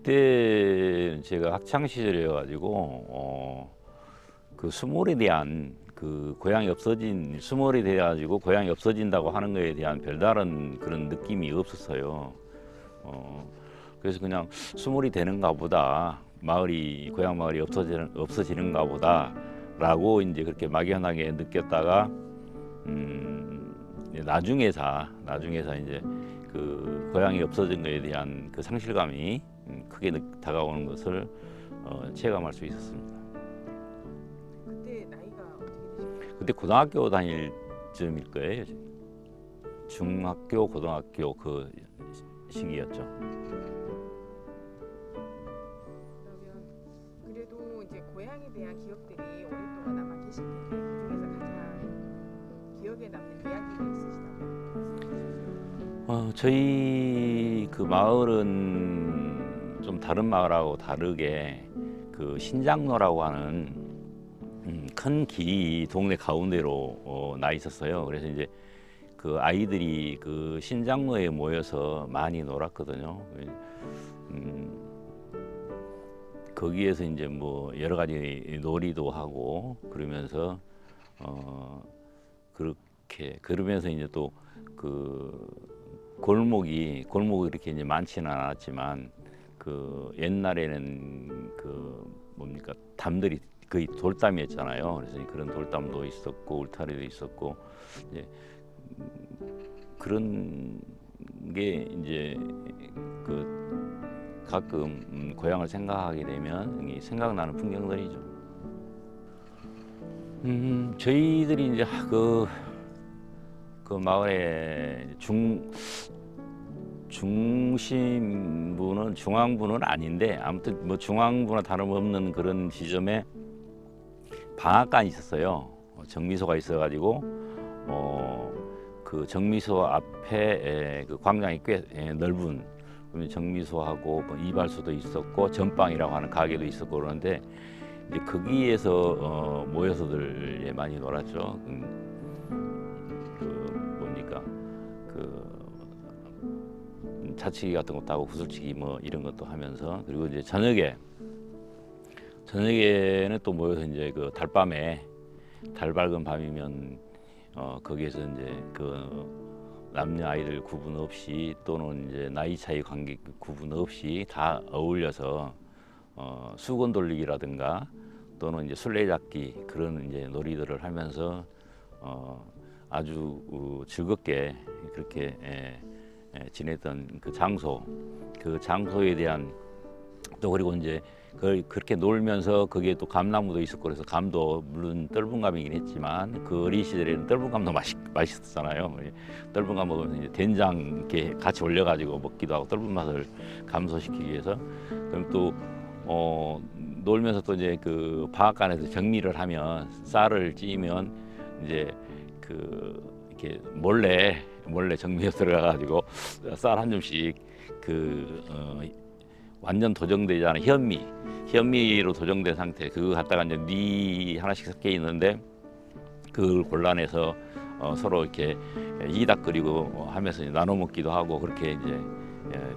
그때 제가 학창 시절이어가지고 그 수몰에 대한 그 고향이 없어진 수몰이 돼가지고 고향이 없어진다고 하는 거에 대한 별다른 그런 느낌이 없었어요. 그래서 그냥 수몰이 되는가 보다, 마을이 고향 마을이 없어지는가 보다라고 이제 그렇게 막연하게 느꼈다가 나중에서 이제 그 고향이 없어진 거에 대한 그 상실감이 크게 다가오는 것을 체감할 수 있었습니다. 그때 나이가 어떻게 되셨어요? 그때 고등학교 다닐 쯤일 거예요. 중학교, 고등학교 그 시기였죠. 그러면 그래도 이제 고향에 대한 기억들이 오랫동안 남아 계실 텐데 그중에서 가장 기억에 남는 이야기가 있으시다면? 저희 그 마을은 좀 다른 마을하고 다르게 그 신장로라고 하는 큰 길이 동네 가운데로 나 있었어요. 그래서 이제 그 아이들이 그 신장로에 모여서 많이 놀았거든요. 거기에서 이제 뭐 여러 가지 놀이도 하고 그러면서 그렇게 그러면서 이제 또 그 골목이 이렇게 이제 많지는 않았지만 그 옛날에는 그 뭡니까 담들이 거의 돌담이었잖아요. 그래서 그런 돌담도 있었고 울타리도 있었고 이제 그런 게 이제 그 가끔 고향을 생각하게 되면 생각나는 풍경들이죠. 저희들이 이제 그 마을의 중앙부는 아닌데 아무튼 뭐 중앙부나 다름없는 그런 지점에 방앗간이 있었어요. 정미소가 있어가지고 그 정미소 앞에 그 광장이 꽤 넓은 정미소하고 뭐 이발소도 있었고 전빵이라고 하는 가게도 있었고 그러는데 이제 거기에서 모여서들 많이 놀았죠. 그 뭡니까 그 자치기 같은 것도 하고 구슬치기 뭐 이런 것도 하면서 그리고 이제 저녁에는 또 모여서 이제 그 달 밝은 밤이면 거기에서 이제 그 남녀 아이들 구분 없이 또는 이제 나이 차이 관계 구분 없이 다 어울려서 수건 돌리기라든가 또는 이제 술래잡기 그런 이제 놀이들을 하면서 아주 즐겁게 그렇게 지냈던 그 장소에 대한 또 그리고 이제 그렇게 놀면서 거기에 또 감나무도 있었고 그래서 감도 물론 떫은 감이긴 했지만 그 어린 시절에는 떫은 감도 맛있었잖아요. 떫은 감 먹으면서 이제 된장 이렇게 같이 올려가지고 먹기도 하고 떫은 맛을 감소시키기 위해서 그럼 또 놀면서 또 이제 그 방앗간에서 정리를 하면 쌀을 찌면 이제 그 이렇게 몰래 정리해 들어가가지고 쌀 한 줌씩 그 완전 도정되지 않은 현미로 도정된 상태 그거 갖다가 이제 니 하나씩 섞여 있는데 그걸 골라내서 서로 이렇게 이닥거리고 하면서 나눠 먹기도 하고 그렇게 이제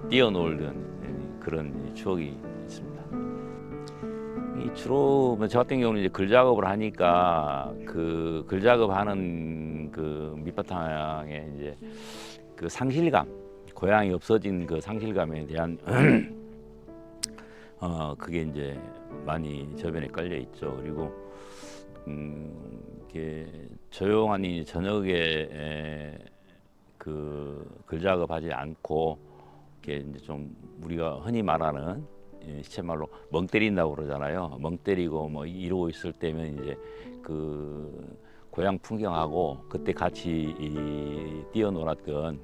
뛰어놀던 그런 추억이 있습니다. 주로 저 같은 경우는 이제 글 작업을 하니까 그 글 작업하는 그 밑바탕에 이제 그 상실감, 고향이 없어진 그 상실감에 대한 그게 이제 많이 저변에 깔려 있죠. 그리고 이렇게 조용하니 저녁에 그 글 작업하지 않고 이렇게 이제 좀 우리가 흔히 말하는 시체말로 멍 때린다고 그러잖아요. 멍 때리고 뭐 이러고 있을 때면 이제 그 고향 풍경하고 그때 같이 뛰어놀았던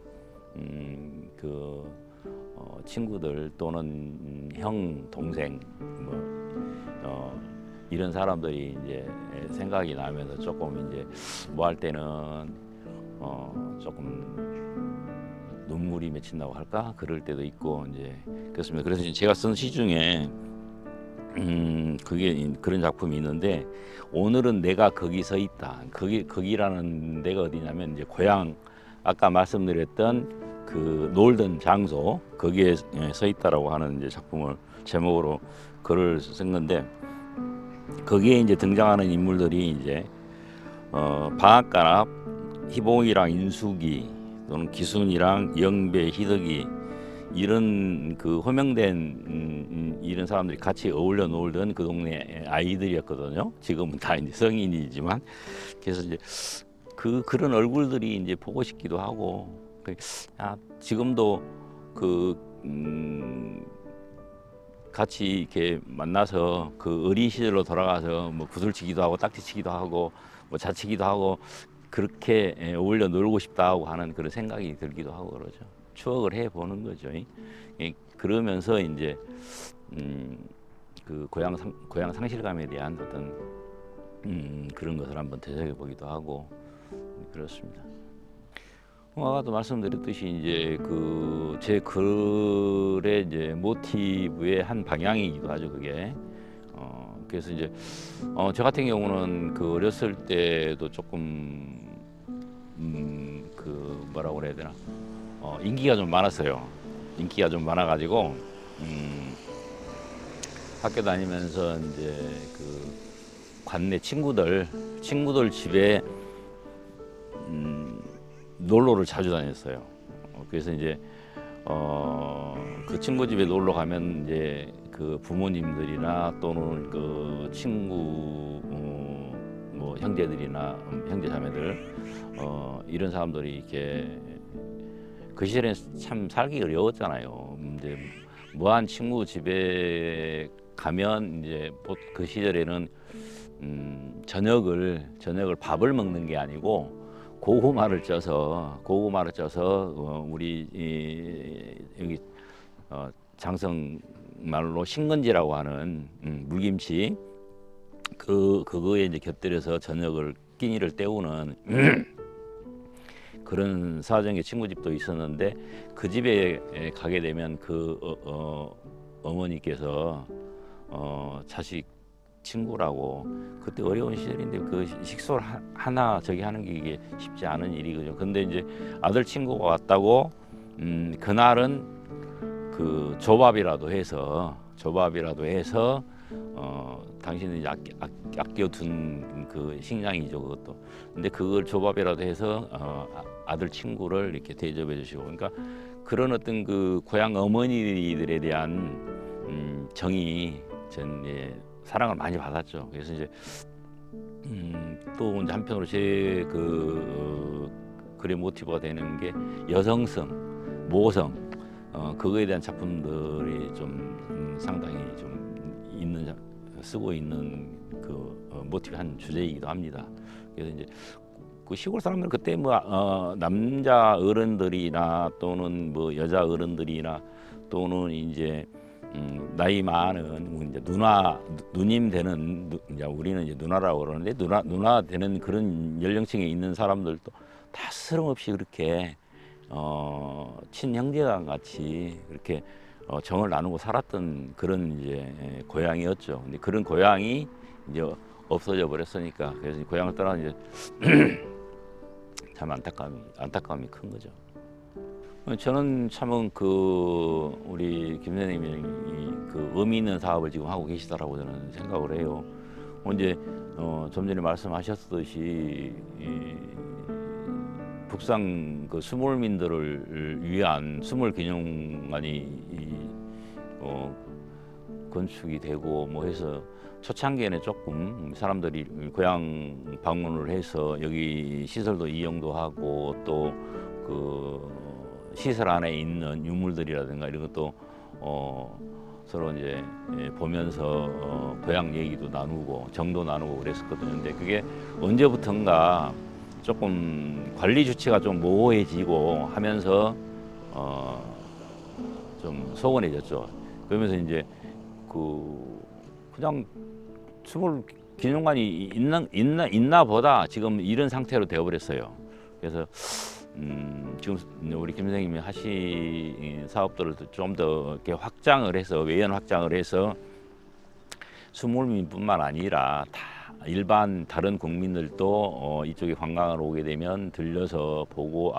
그 친구들 또는 형 동생 뭐 이런 사람들이 이제 생각이 나면서 조금 이제 뭐 할 때는 조금 눈물이 맺힌다고 할까 그럴 때도 있고 이제 그렇습니다. 그래서 제가 쓴 시 중에 그게 그런 작품이 있는데 오늘은 내가 거기 서 있다. 거기라는 데가 어디냐면 이제 고향 아까 말씀드렸던 그 놀던 장소 거기에 서 있다라고 하는 이제 작품을 제목으로 글을 쓴 건데 거기에 이제 등장하는 인물들이 이제 방앗간압, 희봉이랑 인숙이 또는 기순이랑 영배, 희덕이 이런 그 호명된 이런 사람들이 같이 어울려 놀던 그 동네 아이들이었거든요. 지금은 다 이제 성인이지만 그래서 이제 그런 얼굴들이 이제 보고 싶기도 하고 지금도 같이 이렇게 만나서 그 어린 시절로 돌아가서 뭐 구슬치기도 하고 딱지치기도 하고 뭐 자치기도 하고 그렇게 어울려 놀고 싶다 하고 하는 그런 생각이 들기도 하고 그러죠. 추억을 해 보는 거죠. 그러면서 이제 그 고향 상실감에 대한 어떤 그런 것을 한번 되새겨 보기도 하고 그렇습니다. 아까도 말씀드렸듯이 이제 그 제 글의 이제 모티브의 한 방향이기도 하죠. 그게 그래서 이제 저 같은 경우는 그 어렸을 때도 조금 그 뭐라고 그래야 되나 인기가 좀 많았어요. 인기가 좀 많아가지고 학교 다니면서 이제 그 관내 친구들 집에 놀러를 자주 다녔어요. 그래서 이제 그 친구 집에 놀러 가면 이제 그 부모님들이나 또는 그 친구 뭐 형제들이나 형제 자매들 이런 사람들이 이렇게 그 시절엔 참 살기 어려웠잖아요. 이제 뭐한 친구 집에 가면 이제 그 시절에는 저녁을 밥을 먹는 게 아니고 고구마를 쪄서 우리 여기 장성 말로 신건지라고 하는 물김치 그거에 이제 곁들여서 저녁을 끼니를 때우는 그런 사정의 친구 집도 있었는데 그 집에 가게 되면 그 어머니께서 자식 친구라고 그때 어려운 시절인데 그 식소를 하나 저기 하는 게 이게 쉽지 않은 일이거든요. 근데 이제 아들 친구가 왔다고 그날은 그 조밥이라도 해서 당신은 이제 아껴둔 그 식량이죠 그것도. 근데 그걸 조밥이라도 해서 아들 친구를 이렇게 대접해 주시고 그러니까 그런 어떤 그 고향 어머니들에 대한 정이 전 사랑을 많이 받았죠. 그래서 이제 또 이제 한편으로 제 글의 모티브가 되는 게 여성성, 모성 그거에 대한 작품들이 좀 상당히 좀 쓰고 있는 그 모티브 한 주제이기도 합니다. 그래서 이제 그 시골 사람들 그때 뭐 남자 어른들이나 또는 뭐 여자 어른들이나 또는 이제 나이 많은 이제 누님 되는 이제 우리는 이제 누나라고 그러는데 누나 되는 그런 연령층에 있는 사람들도 다 스름없이 그렇게 친형제간 같이 그렇게 정을 나누고 살았던 그런 이제 고향이었죠. 근데 그런 고향이 이제 없어져 버렸으니까 그래서 고향을 떠나 이제 참 안타까움이 큰 거죠. 저는 참은 우리 김 선생님이 그 의미 있는 사업을 지금 하고 계시다라고 저는 생각을 해요. 이제 좀 전에 말씀하셨듯이 북상 그 수몰민들을 위한 수몰기념관이 건축이 되고 뭐 해서 초창기에는 조금 사람들이 고향 방문을 해서 여기 시설도 이용도 하고 또 그 시설 안에 있는 유물들이라든가 이런 것도 서로 이제 보면서 고향 얘기도 나누고 정도 나누고 그랬었거든요. 근데 그게 언제부턴가 조금 관리 주체가 좀 모호해지고 하면서 좀 소원해졌죠. 그러면서 이제 그냥 수몰 기념관이 있나 보다 지금 이런 상태로 되어버렸어요. 그래서 지금 우리 김 선생님이 하신 사업들을 좀 더 이렇게 확장을 해서 외연 확장을 해서 수몰민뿐만 아니라 다 일반 다른 국민들도 이쪽에 관광을 오게 되면 들려서 보고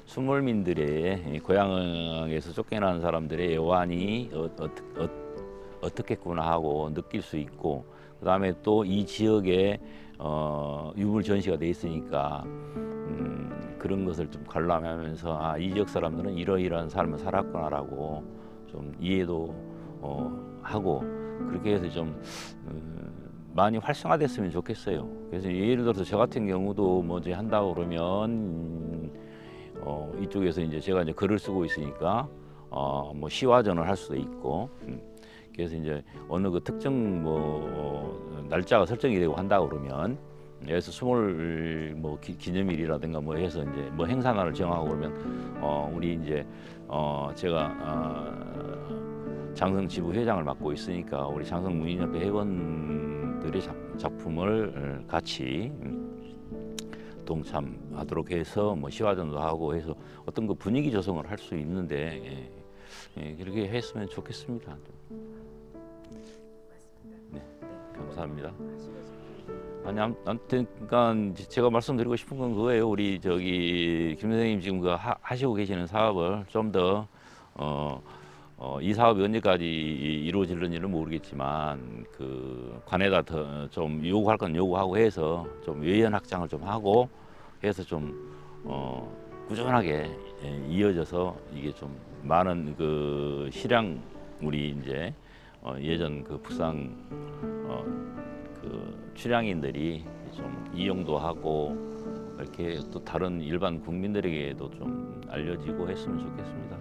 수몰민들의 고향에서 쫓겨난 사람들의 애환이 어떻겠구나 하고 느낄 수 있고, 그다음에 또 이 지역에 유물 전시가 돼 있으니까 그런 것을 좀 관람하면서 이 지역 사람들은 이러이러한 삶을 살았구나라고 좀 이해도 하고, 그렇게 해서 좀 많이 활성화됐으면 좋겠어요. 그래서 예를 들어서 저 같은 경우도 뭐 이제 한다고 그러면 이쪽에서 이제 제가 이제 글을 쓰고 있으니까 뭐 시화전을 할 수도 있고, 그래서 이제 어느 그 특정 날짜가 설정이 되고 한다 그러면, 여기서 스몰 기념일이라든가 뭐 해서 이제 뭐 행사날을 정하고 그러면 우리 이제 제가 장성 지부 회장을 맡고 있으니까 우리 장성 문인협회 회원들의 작품을 같이 동참하도록 해서 뭐 시화전도 하고 해서 어떤 그 분위기 조성을 할 수 있는데 그렇게 했으면 좋겠습니다. 네, 감사합니다. 아니 아무튼 그러니까 제가 말씀드리고 싶은 건 그거예요. 우리 저기 김 선생님 지금 그 하시고 계시는 사업을 좀 더 이 사업이 언제까지 이루어질는지는 모르겠지만 그 관에다 더 좀 요구할 건 요구하고 해서 좀 외연 확장을 좀 하고 해서 좀 꾸준하게 이어져서 이게 좀 많은 그 실향 우리 이제 예전 그 북상 그 출향인들이 좀 이용도 하고 이렇게 또 다른 일반 국민들에게도 좀 알려지고 했으면 좋겠습니다.